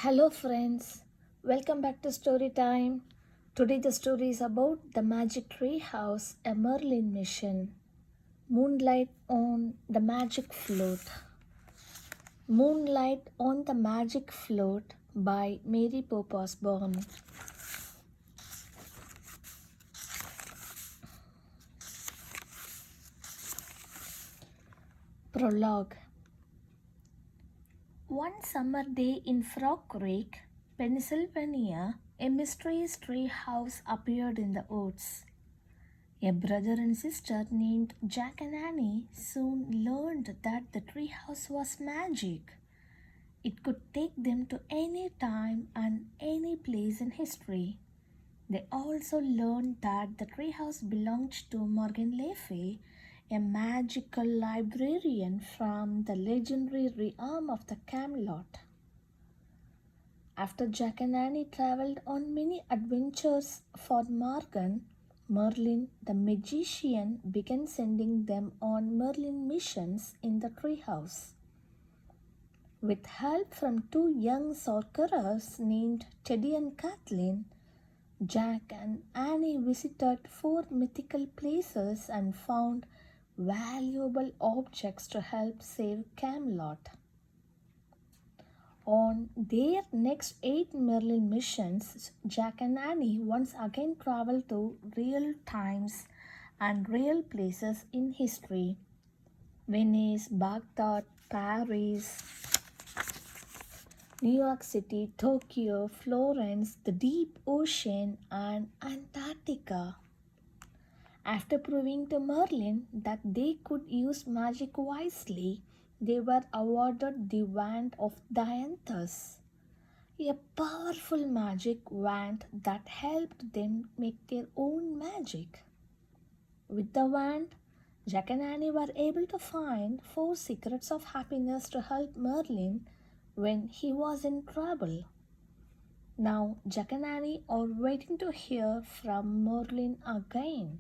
Hello, friends. Welcome back to Story Time. Today, the story is about the Magic Tree House, a Merlin mission. Moonlight on the Magic Flute. Moonlight on the Magic Flute by Mary Pope Osborne. Prologue. One summer day in Frog Creek, Pennsylvania, a mysterious tree house appeared in the woods. A brother and sister named Jack and Annie soon learned that the treehouse was magic. It could take them to any time and any place in history. They also learned that the treehouse belonged to Morgan Le Fay, a magical librarian from the legendary realm of the Camelot. After Jack and Annie traveled on many adventures for Morgan, Merlin, the magician, began sending them on Merlin missions in the treehouse. With help from two young sorcerers named Teddy and Kathleen, Jack and Annie visited four mythical places and found valuable objects to help save Camelot. On their next 8 Merlin missions, Jack and Annie once again traveled to real times and real places in history. Venice, Baghdad, Paris, New York City, Tokyo, Florence, the deep ocean, and Antarctica. After proving to Merlin that they could use magic wisely, they were awarded the Wand of Dianthus, a powerful magic wand that helped them make their own magic. With the wand, Jack and Annie were able to find 4 secrets of happiness to help Merlin when he was in trouble. Now, Jack and Annie are waiting to hear from Merlin again.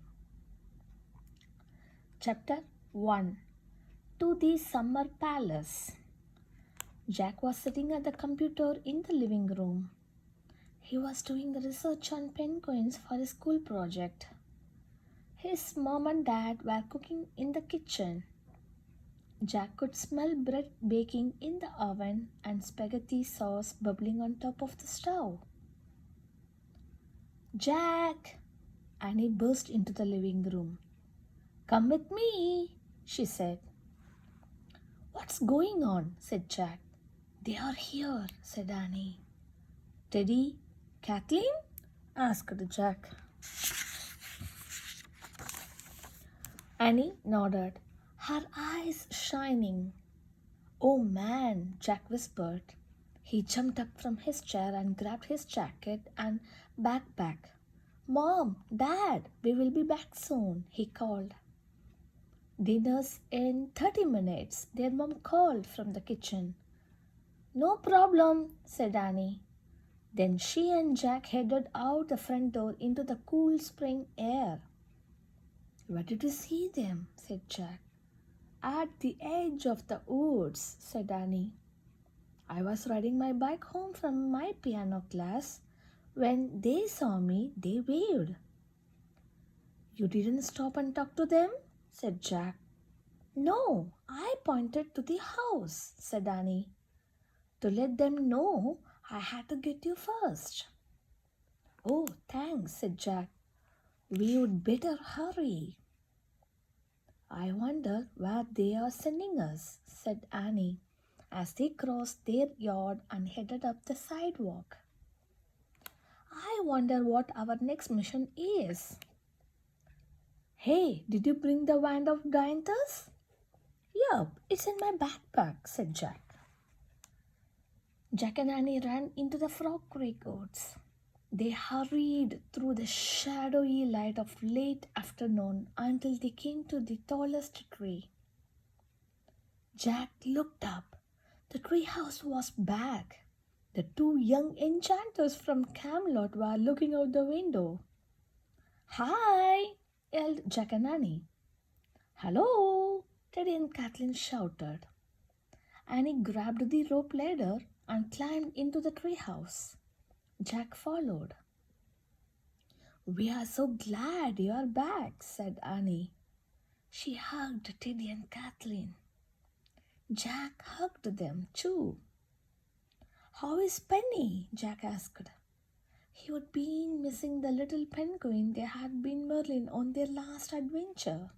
Chapter 1. To the Summer Palace. Jack was sitting at the computer in the living room. He was doing research on penguins for his school project. His mom and dad were cooking in the kitchen. Jack could smell bread baking in the oven and spaghetti sauce bubbling on top of the stove. Jack! Annie burst into the living room. Come with me, she said. What's going on? Said Jack. They are here, said Annie. Teddy, Kathleen? Asked Jack. Annie nodded, her eyes shining. Oh man, Jack whispered. He jumped up from his chair and grabbed his jacket and backpack. Mom, Dad, we will be back soon, he called. Dinner's in 30 minutes, their mom called from the kitchen. No problem, said Annie. Then she and Jack headed out the front door into the cool spring air. Where did you see them? Said Jack. At the edge of the woods, said Annie. I was riding my bike home from my piano class. When they saw me, they waved. You didn't stop and talk to them? Said Jack. No, I pointed to the house, said Annie. To let them know I had to get you first. Oh, thanks, said Jack. We would better hurry. I wonder where they are sending us, said Annie, as they crossed their yard and headed up the sidewalk. I wonder what our next mission is. Hey, did you bring the Wand of Dianthus? Yup, it's in my backpack, said Jack. Jack and Annie ran into the Frog Creek woods. They hurried through the shadowy light of late afternoon until they came to the tallest tree. Jack looked up. The treehouse was back. The two young enchanters from Camelot were looking out the window. Hi! Yelled Jack and Annie. Hello! Teddy and Kathleen shouted. Annie grabbed the rope ladder and climbed into the treehouse. Jack followed. "We are so glad you are back," said Annie. She hugged Teddy and Kathleen. Jack hugged them too. "How is Penny?" Jack asked. He had been missing the little penguin they had been Merlin on their last adventure.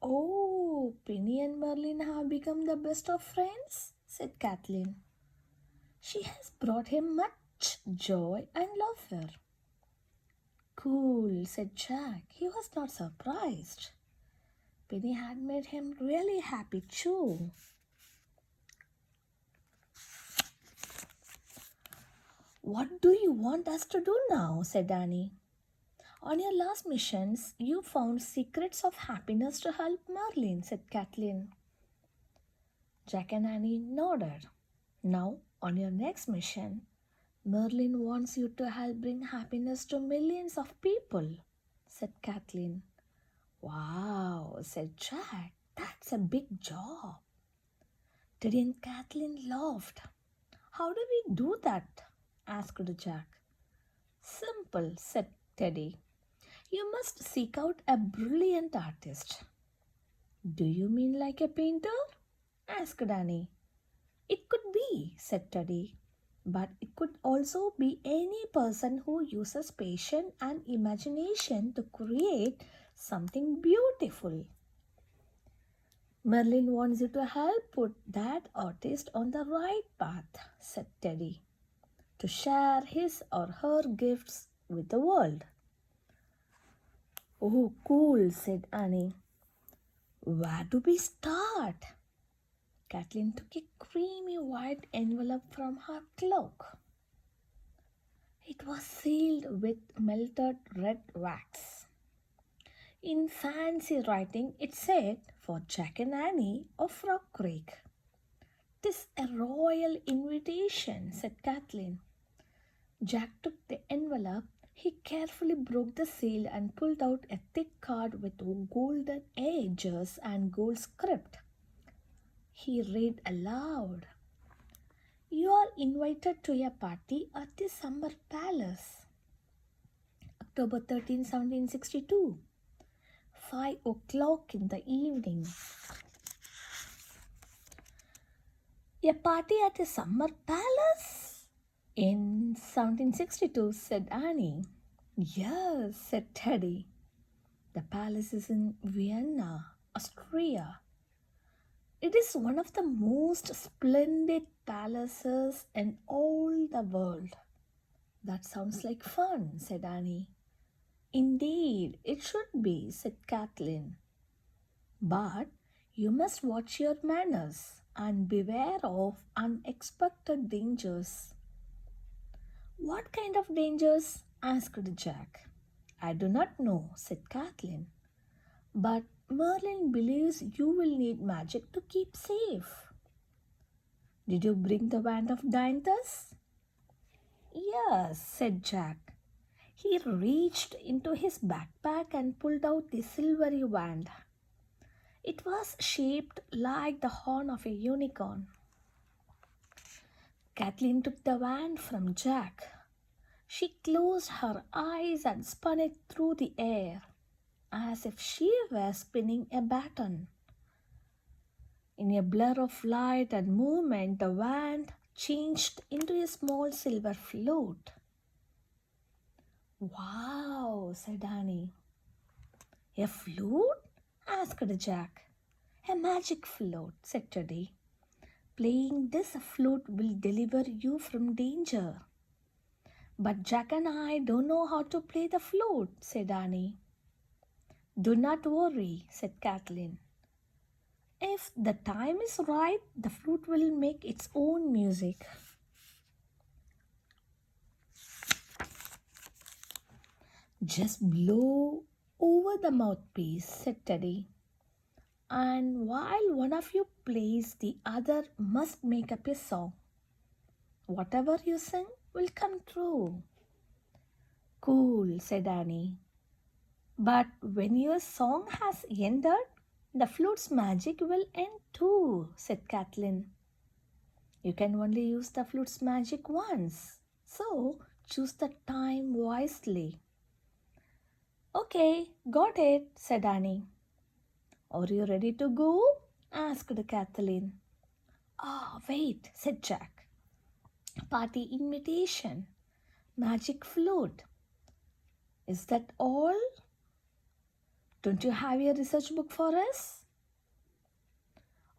"Oh, Penny and Merlin have become the best of friends," said Kathleen. "She has brought him much joy and laughter." "Cool," said Jack. He was not surprised. Penny had made him really happy too. "What do you want us to do now?" said Annie. "On your last missions, you found secrets of happiness to help Merlin," said Kathleen. Jack and Annie nodded. "Now, on your next mission, Merlin wants you to help bring happiness to millions of people," said Kathleen. "Wow," said Jack. "That's a big job." Teddy and Kathleen laughed. "How do we do that?" asked Jack. "Simple," said Teddy. "You must seek out a brilliant artist." "Do you mean like a painter?" asked Annie. "It could be," said Teddy. "But it could also be any person who uses patience and imagination to create something beautiful." "Merlin wants you to help put that artist on the right path," said Teddy, "to share his or her gifts with the world." "Oh, cool," said Annie. "Where do we start?" Kathleen took a creamy white envelope from her cloak. It was sealed with melted red wax. In fancy writing, it said, "For Jack and Annie of Frog Creek." "'Tis a royal invitation," said Kathleen. Jack took the envelope. He carefully broke the seal and pulled out a thick card with golden edges and gold script. He read aloud, "You are invited to a party at the Summer Palace, October 13, 1762, 5 o'clock in the evening." "A party at the Summer Palace in 1762, said Annie. "Yes," said Teddy. "The palace is in Vienna, Austria. It is one of the most splendid palaces in all the world." "That sounds like fun," said Annie. "Indeed, it should be," said Kathleen. "But you must watch your manners and beware of unexpected dangers." "What kind of dangers?" asked Jack. "I do not know," said Kathleen. "But Merlin believes you will need magic to keep safe." "Did you bring the wand of Dianthus?" "Yes," said Jack. He reached into his backpack and pulled out the silvery wand. It was shaped like the horn of a unicorn. Kathleen took the wand from Jack. She closed her eyes and spun it through the air, as if she were spinning a baton. In a blur of light and movement, the wand changed into a small silver flute. "Wow," said Annie. "A flute?" asked Jack. "A magic flute," said Teddy. "Playing this flute will deliver you from danger." "But Jack and I don't know how to play the flute," said Annie. "Do not worry," said Kathleen. "If the time is right, the flute will make its own music." "Just blow over the mouthpiece," said Teddy. "And while one of you plays, the other must make up a song. Whatever you sing will come true." "Cool," said Annie. "But when your song has ended, the flute's magic will end too," said Kathleen. You can only use the flute's magic once. So choose the time wisely. Okay, got it, said Annie. Are you ready to go? Asked Kathleen. Ah, wait, said Jack. Party invitation. Magic flute. Is that all? Don't you have your research book for us?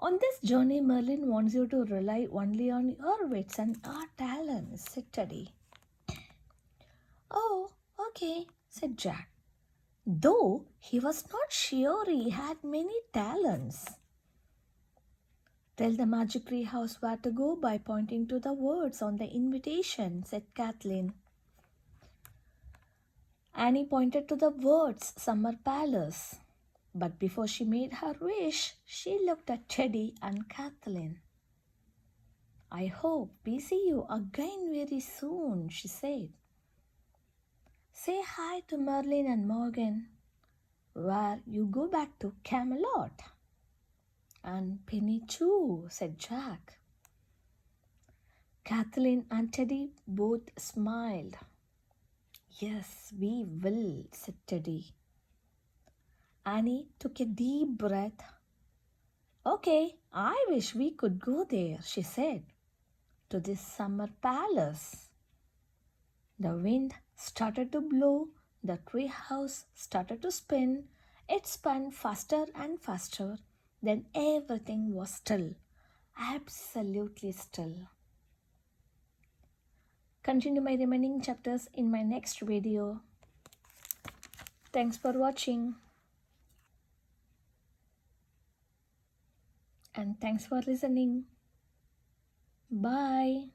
On this journey, Merlin wants you to rely only on your wits and our talents, said Teddy. Oh, okay, said Jack, though he was not sure he had many talents. Tell the magic tree house where to go by pointing to the words on the invitation, said Kathleen. Annie pointed to the words Summer Palace. But before she made her wish, she looked at Teddy and Kathleen. I hope we see you again very soon, she said. Say hi to Merlin and Morgan, where you go back to Camelot. And Penny too, said Jack. Kathleen and Teddy both smiled. Yes, we will, said Teddy. Annie took a deep breath. Okay, I wish we could go there, she said, to this summer palace. The wind started to blow, the tree house started to spin. It spun faster and faster. Then everything was still, absolutely still. Continue my remaining chapters in my next video. Thanks for watching. And thanks for listening. Bye.